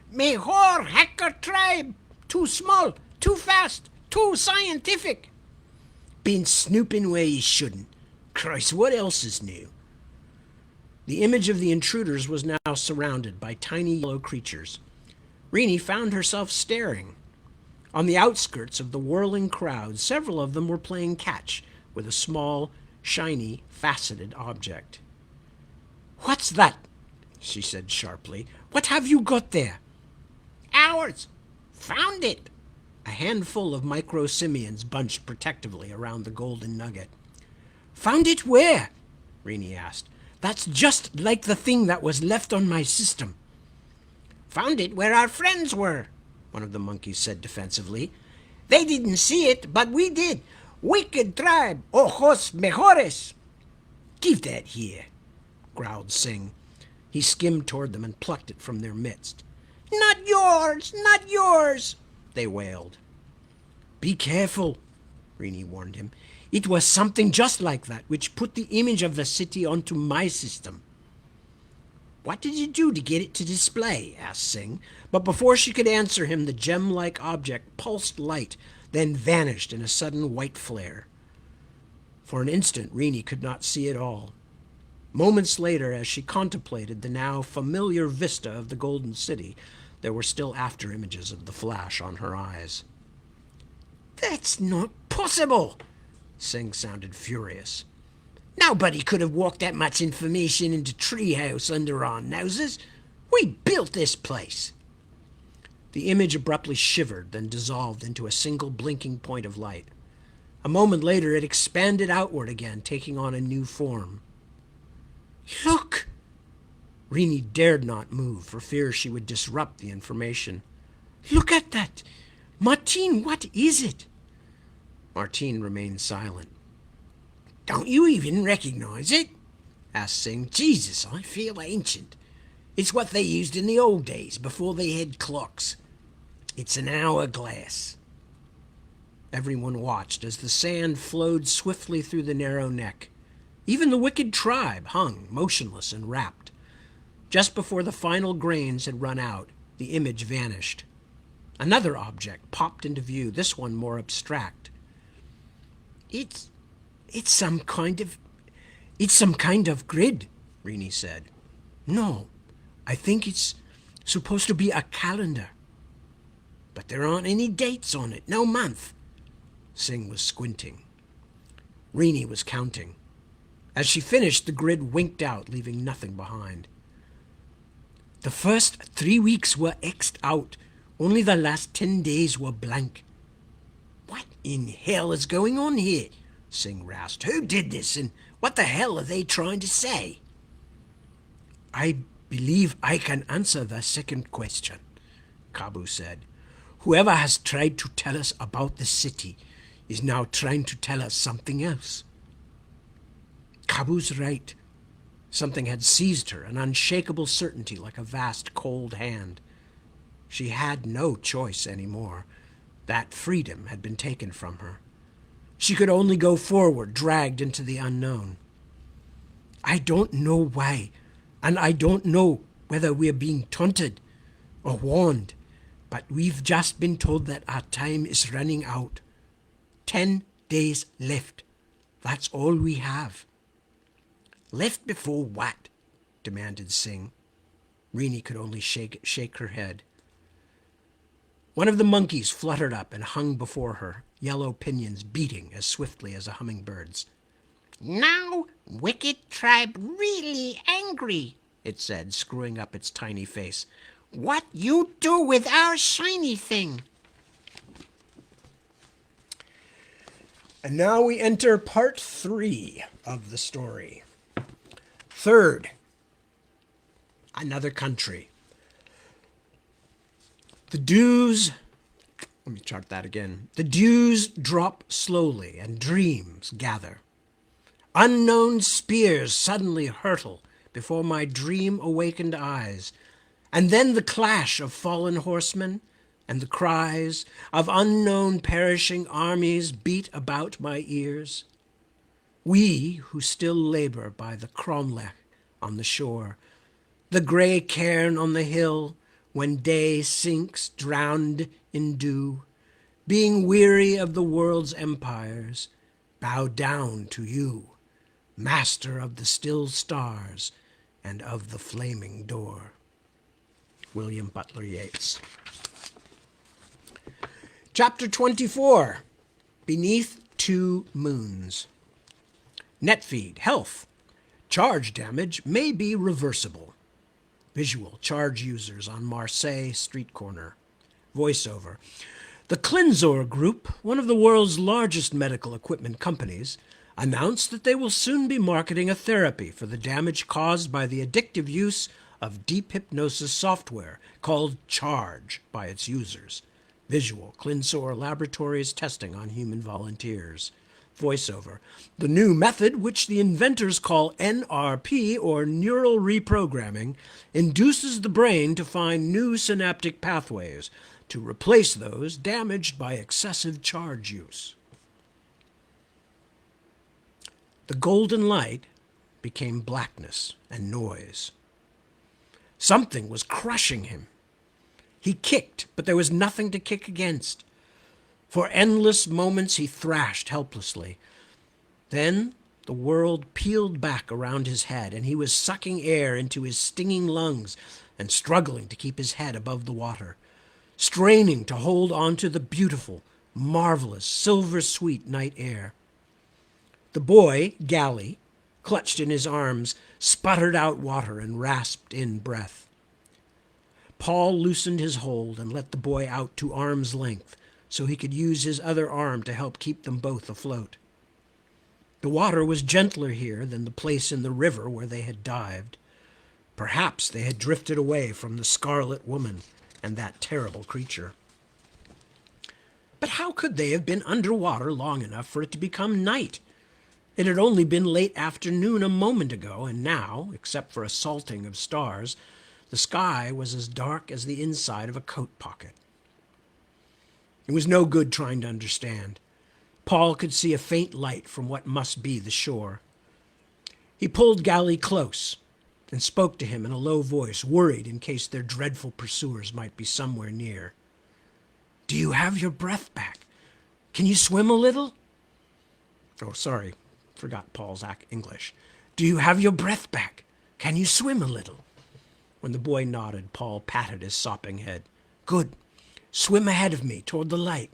Mejor hacker tribe. Too small, too fast, too scientific. Been snooping where you shouldn't. Christ, what else is new? The image of the intruders was now surrounded by tiny yellow creatures. Rini found herself staring. On the outskirts of the whirling crowd, several of them were playing catch with a small, shiny, faceted object. What's that? she said sharply. What have you got there? Ours. Found it. A handful of micro-simians bunched protectively around the golden nugget. Found it where? Rini asked. That's just like the thing that was left on my system. Found it where our friends were, one of the monkeys said defensively. They didn't see it, but we did. Wicked tribe, ojos mejores. Give that here, growled Sing. He skimmed toward them and plucked it from their midst. Not yours, not yours, they wailed. Be careful, Rini warned him. It was something just like that which put the image of the city onto my system. What did you do to get it to display? Asked Sing. But before she could answer him, the gem-like object pulsed light, then vanished in a sudden white flare. For an instant, Rini could not see it all. Moments later, as she contemplated the now familiar vista of the Golden City, there were still after-images of the flash on her eyes. That's not possible! Sing sounded furious. Nobody could have walked that much information into Treehouse under our noses. We built this place. The image abruptly shivered, then dissolved into a single blinking point of light. A moment later, it expanded outward again, taking on a new form. Look! Rini dared not move for fear she would disrupt the information. Look at that! Martine, what is it? Martine remained silent. Don't you even recognize it? Asked Sing. Jesus, I feel ancient. It's what they used in the old days, before they had clocks. It's an hourglass. Everyone watched as the sand flowed swiftly through the narrow neck. Even the wicked tribe hung, motionless and rapt. Just before the final grains had run out, the image vanished. Another object popped into view, this one more abstract. It's some kind of grid, Rini said. No, I think it's supposed to be a calendar. But there aren't any dates on it, no month. Sing was squinting. Rini was counting. As she finished, the grid winked out, leaving nothing behind. The first 3 weeks were X'd out. Only the last 10 days were blank. What in hell is going on here? Sing rasped. Who did this, and what the hell are they trying to say? I believe I can answer the second question, Kabu said. Whoever has tried to tell us about the city is now trying to tell us something else. Kabu's right. Something had seized her, an unshakable certainty like a vast cold hand. She had no choice anymore. That freedom had been taken from her. She could only go forward, dragged into the unknown. I don't know why, and I don't know whether we're being taunted or warned, but we've just been told that our time is running out. 10 days left. That's all we have. Left before what? Demanded Sing. Rini could only shake her head. One of the monkeys fluttered up and hung before her, yellow pinions beating as swiftly as a hummingbird's. Now, wicked tribe really angry, it said, screwing up its tiny face. What you do with our shiny thing? And now we enter part 3 of the story. Third, another country. The dews drop slowly and dreams gather. Unknown spears suddenly hurtle before my dream-awakened eyes, and then the clash of fallen horsemen and the cries of unknown perishing armies beat about my ears. We who still labor by the cromlech on the shore, the grey cairn on the hill, when day sinks drowned in dew, being weary of the world's empires, bow down to you, master of the still stars and of the flaming door. William Butler Yeats. Chapter 24, Beneath Two Moons. Netfeed, health. Charge damage may be reversible. Visual, charge users on Marseille street corner. Voiceover. The Clinzor Group, one of the world's largest medical equipment companies, announced that they will soon be marketing a therapy for the damage caused by the addictive use of deep hypnosis software called Charge by its users. Visual, Clinzor Laboratories testing on human volunteers. Voiceover. The new method, which the inventors call NRP, or neural reprogramming, induces the brain to find new synaptic pathways to replace those damaged by excessive charge use. The golden light became blackness and noise. Something was crushing him. He kicked, but there was nothing to kick against. For endless moments he thrashed helplessly. Then the world peeled back around his head, and he was sucking air into his stinging lungs and struggling to keep his head above the water, straining to hold on to the beautiful, marvelous, silver-sweet night air. The boy, Galley, clutched in his arms, sputtered out water and rasped in breath. Paul loosened his hold and let the boy out to arm's length so he could use his other arm to help keep them both afloat. The water was gentler here than the place in the river where they had dived. Perhaps they had drifted away from the Scarlet Woman and that terrible creature. But how could they have been underwater long enough for it to become night? It had only been late afternoon a moment ago, and now, except for a salting of stars, the sky was as dark as the inside of a coat pocket. It was no good trying to understand. Paul could see a faint light from what must be the shore. He pulled Galley close and spoke to him in a low voice, worried in case their dreadful pursuers might be somewhere near. "Do you have your breath back? Can you swim a little?" Oh, sorry, forgot Paul's English. "Do you have your breath back? Can you swim a little?" When the boy nodded, Paul patted his sopping head. "Good. Swim ahead of me toward the light.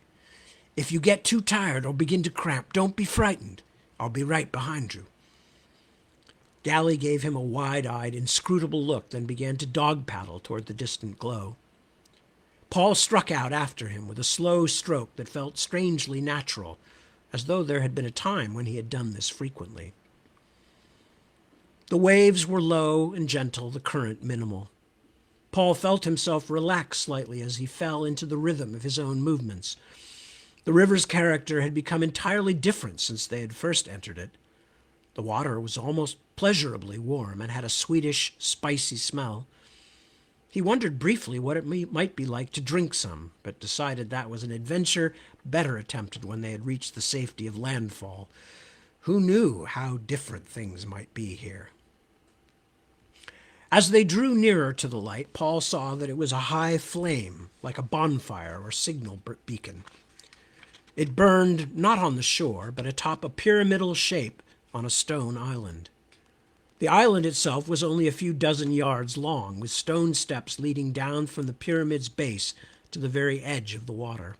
If you get too tired or begin to cramp, don't be frightened. I'll be right behind you." Galley gave him a wide-eyed, inscrutable look, then began to dog-paddle toward the distant glow. Paul struck out after him with a slow stroke that felt strangely natural, as though there had been a time when he had done this frequently. The waves were low and gentle, the current minimal. Paul felt himself relax slightly as he fell into the rhythm of his own movements. The river's character had become entirely different since they had first entered it. The water was almost pleasurably warm and had a sweetish, spicy smell. He wondered briefly what it might be like to drink some, but decided that was an adventure better attempted when they had reached the safety of landfall. Who knew how different things might be here? As they drew nearer to the light, Paul saw that it was a high flame, like a bonfire or signal beacon. It burned not on the shore, but atop a pyramidal shape on a stone island. The island itself was only a few dozen yards long, with stone steps leading down from the pyramid's base to the very edge of the water.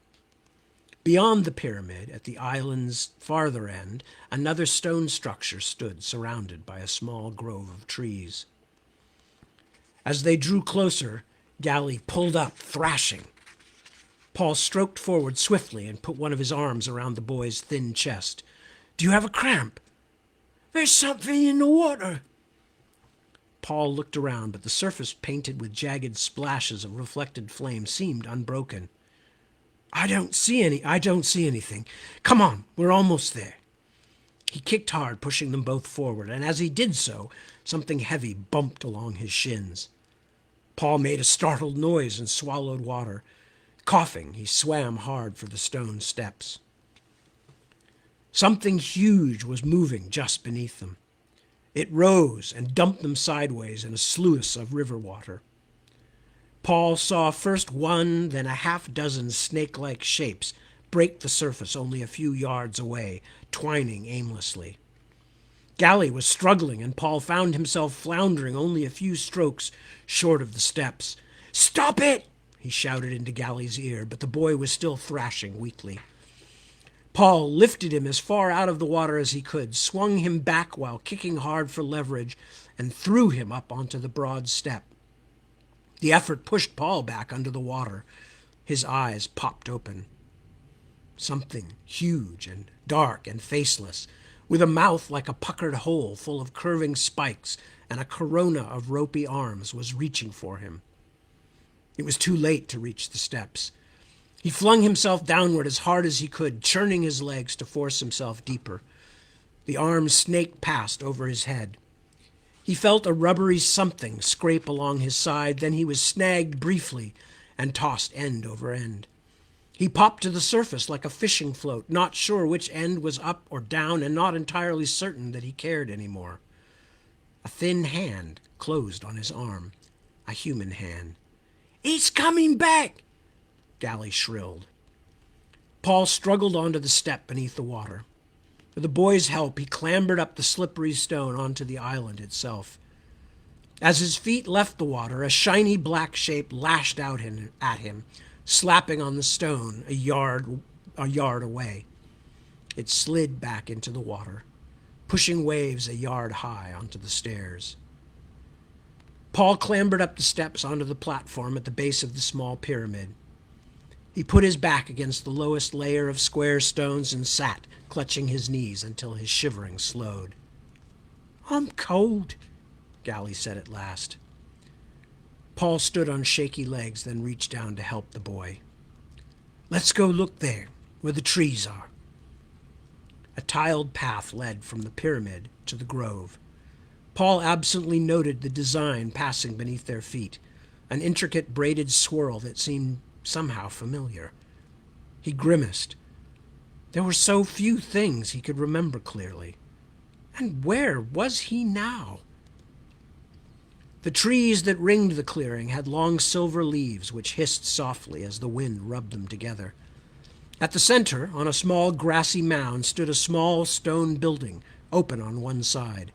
Beyond the pyramid, at the island's farther end, another stone structure stood, surrounded by a small grove of trees. As they drew closer, Galley pulled up, thrashing. Paul stroked forward swiftly and put one of his arms around the boy's thin chest. "Do you have a cramp?" "There's something in the water." Paul looked around, but the surface, painted with jagged splashes of reflected flame, seemed unbroken. I don't see anything. Come on, we're almost there." He kicked hard, pushing them both forward, and as he did so, something heavy bumped along his shins. Paul made a startled noise and swallowed water. Coughing, he swam hard for the stone steps. Something huge was moving just beneath them. It rose and dumped them sideways in a sluice of river water. Paul saw first one, then a half-dozen snake-like shapes break the surface only a few yards away, twining aimlessly. Galley was struggling, and Paul found himself floundering only a few strokes short of the steps. "Stop it!" he shouted into Galley's ear, but the boy was still thrashing weakly. Paul lifted him as far out of the water as he could, swung him back while kicking hard for leverage, and threw him up onto the broad step. The effort pushed Paul back under the water. His eyes popped open. Something huge and dark and faceless, with a mouth like a puckered hole full of curving spikes and a corona of ropey arms, was reaching for him. It was too late to reach the steps. He flung himself downward as hard as he could, churning his legs to force himself deeper. The arms snaked past over his head. He felt a rubbery something scrape along his side, then he was snagged briefly and tossed end over end. He popped to the surface like a fishing float, not sure which end was up or down, and not entirely certain that he cared anymore. A thin hand closed on his arm, a human hand. "He's coming back!" Gally shrilled. Paul struggled onto the step beneath the water. With the boy's help, he clambered up the slippery stone onto the island itself. As his feet left the water, a shiny black shape lashed out at him, slapping on the stone a yard away. It slid back into the water, pushing waves a yard high onto the stairs. Paul clambered up the steps onto the platform at the base of the small pyramid. He put his back against the lowest layer of square stones and sat, clutching his knees until his shivering slowed. "I'm cold," Gally said at last. Paul stood on shaky legs, then reached down to help the boy. "Let's go look there, where the trees are." A tiled path led from the pyramid to the grove. Paul absently noted the design passing beneath their feet, an intricate braided swirl that seemed somehow familiar. He grimaced. There were so few things he could remember clearly. And where was he now? The trees that ringed the clearing had long silver leaves which hissed softly as the wind rubbed them together. At the center, on a small grassy mound, stood a small stone building, open on one side.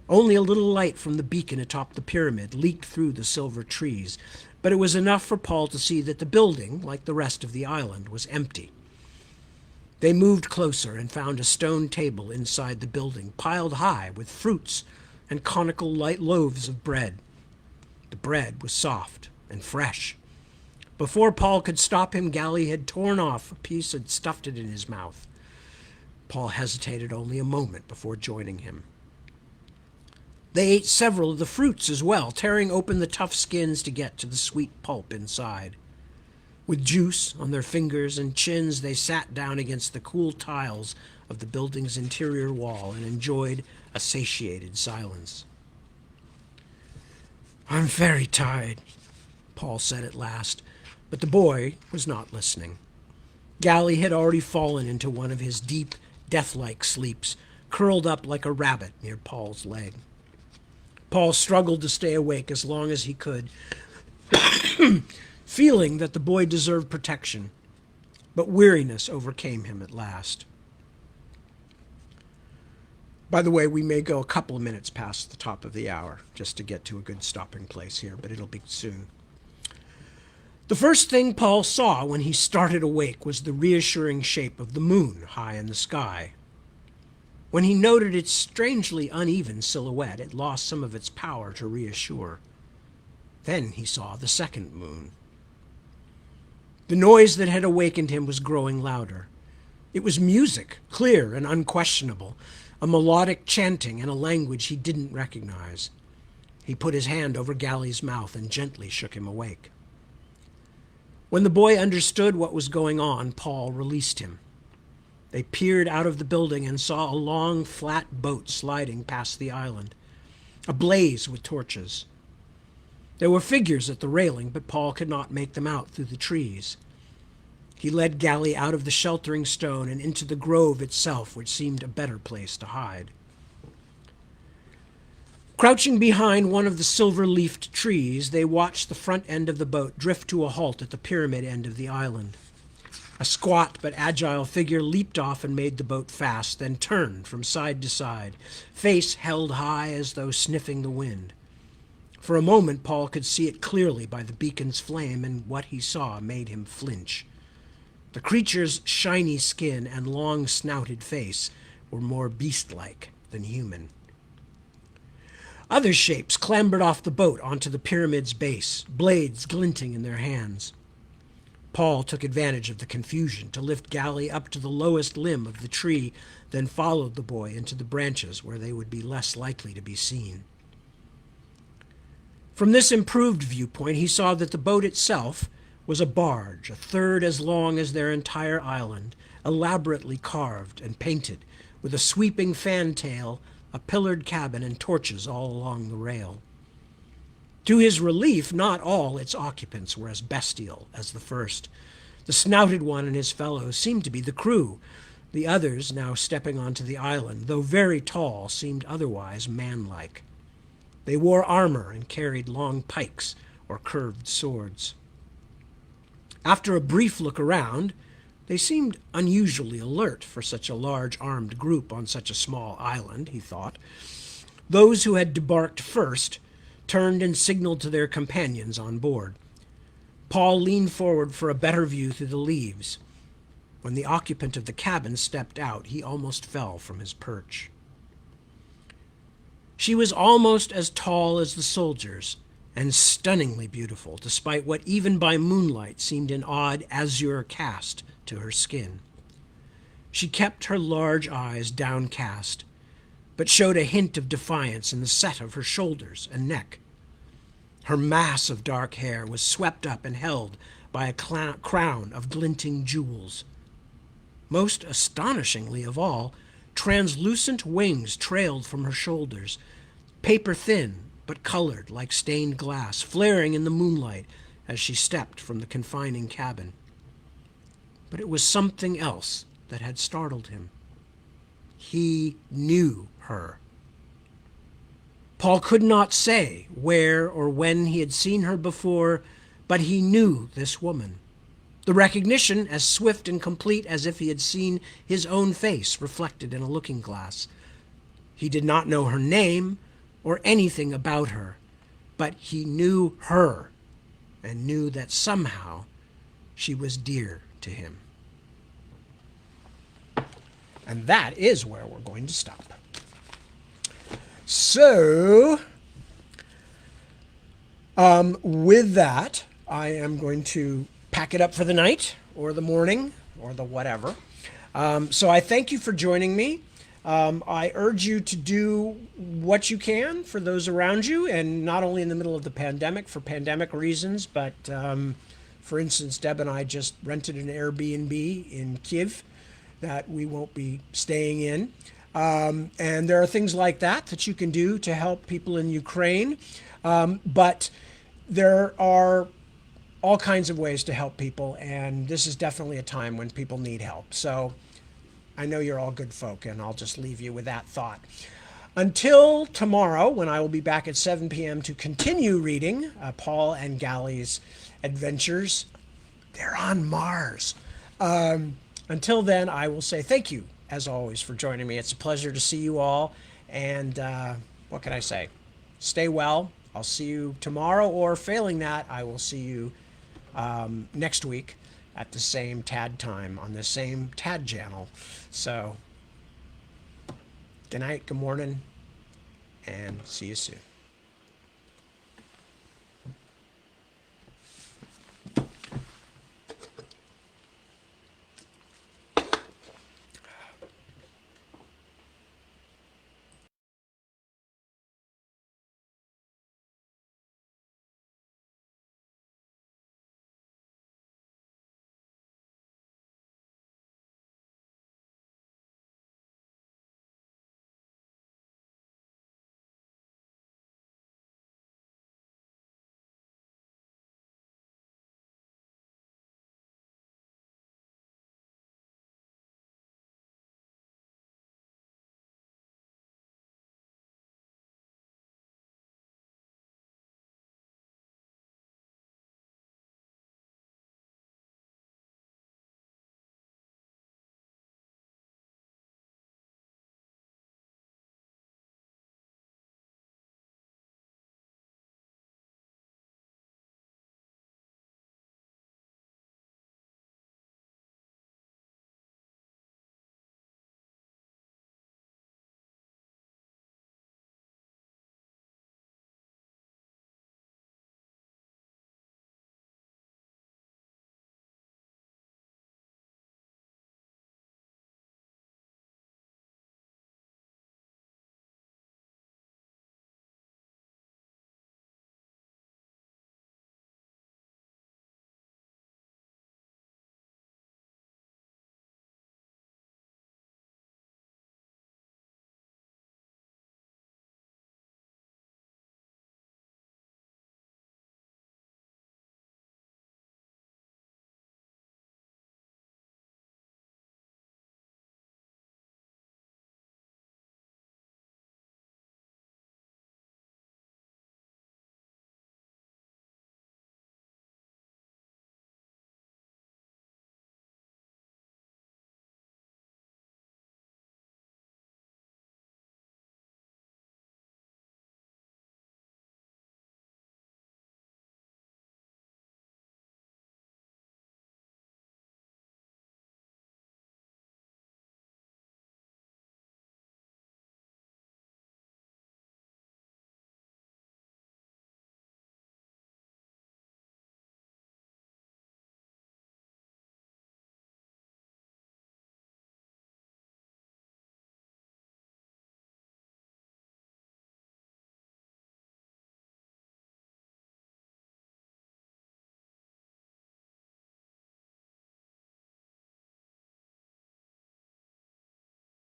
Only a little light from the beacon atop the pyramid leaked through the silver trees, but it was enough for Paul to see that the building, like the rest of the island, was empty. They moved closer and found a stone table inside the building, piled high with fruits and conical light loaves of bread. The bread was soft and fresh. Before Paul could stop him, Gally had torn off a piece and stuffed it in his mouth. Paul hesitated only a moment before joining him. They ate several of the fruits as well, tearing open the tough skins to get to the sweet pulp inside. With juice on their fingers and chins, they sat down against the cool tiles of the building's interior wall and enjoyed a satiated silence. "I'm very tired," Paul said at last, but the boy was not listening. Gally had already fallen into one of his deep, death-like sleeps, curled up like a rabbit near Paul's leg. Paul struggled to stay awake as long as he could, feeling that the boy deserved protection, but weariness overcame him at last. By the way, we may go a couple of minutes past the top of the hour just to get to a good stopping place here, but it'll be soon. The first thing Paul saw when he started awake was the reassuring shape of the moon high in the sky. When he noted its strangely uneven silhouette, it lost some of its power to reassure. Then he saw the second moon. The noise that had awakened him was growing louder. It was music, clear and unquestionable, a melodic chanting in a language he didn't recognize. He put his hand over Gally's mouth and gently shook him awake. When the boy understood what was going on, Paul released him. They peered out of the building and saw a long, flat boat sliding past the island, ablaze with torches. There were figures at the railing, but Paul could not make them out through the trees. He led Gally out of the sheltering stone and into the grove itself, which seemed a better place to hide. Crouching behind one of the silver-leafed trees, they watched the front end of the boat drift to a halt at the pyramid end of the island. A squat but agile figure leaped off and made the boat fast, then turned from side to side, face held high as though sniffing the wind. For a moment, Paul could see it clearly by the beacon's flame, and what he saw made him flinch. The creature's shiny skin and long snouted face were more beast-like than human. Other shapes clambered off the boat onto the pyramid's base, blades glinting in their hands. Paul took advantage of the confusion to lift Galley up to the lowest limb of the tree, then followed the boy into the branches where they would be less likely to be seen. From this improved viewpoint, he saw that the boat itself was a barge, a third as long as their entire island, elaborately carved and painted, with a sweeping fantail, a pillared cabin, and torches all along the rail. To his relief, not all its occupants were as bestial as the first. The snouted one and his fellows seemed to be the crew. The others, now stepping onto the island, though very tall, seemed otherwise manlike. They wore armor and carried long pikes or curved swords. After a brief look around, they seemed unusually alert for such a large armed group on such a small island, he thought. Those who had debarked first turned and signaled to their companions on board. Paul leaned forward for a better view through the leaves. When the occupant of the cabin stepped out, he almost fell from his perch. She was almost as tall as the soldiers, and stunningly beautiful, despite what even by moonlight seemed an odd azure cast to her skin. She kept her large eyes downcast, but showed a hint of defiance in the set of her shoulders and neck. Her mass of dark hair was swept up and held by a crown of glinting jewels. Most astonishingly of all, translucent wings trailed from her shoulders, paper-thin but colored like stained glass, flaring in the moonlight as she stepped from the confining cabin. But it was something else that had startled him. He knew her. Paul could not say where or when he had seen her before, but he knew this woman. The recognition as swift and complete as if he had seen his own face reflected in a looking glass. He did not know her name or anything about her, but he knew her and knew that somehow she was dear to him. And that is where we're going to stop. So, with that, I am going to pack it up for the night or the morning or the whatever. So I thank you for joining me. I urge you to do what you can for those around you, and not only in the middle of the pandemic for pandemic reasons, but for instance, Deb and I just rented an Airbnb in Kyiv that we won't be staying in. And there are things like that you can do to help people in Ukraine. But there are all kinds of ways to help people, and this is definitely a time when people need help. So I know you're all good folk, and I'll just leave you with that thought. Until tomorrow, when I will be back at 7 p.m. to continue reading Paul and Galley's adventures. They're on Mars. Until then, I will say thank you, as always, for joining me. It's a pleasure to see you all. And what can I say? Stay well. I'll see you tomorrow, or failing that, I will see you next week at the same TAD time on the same TAD channel. So, good night, good morning, and see you soon.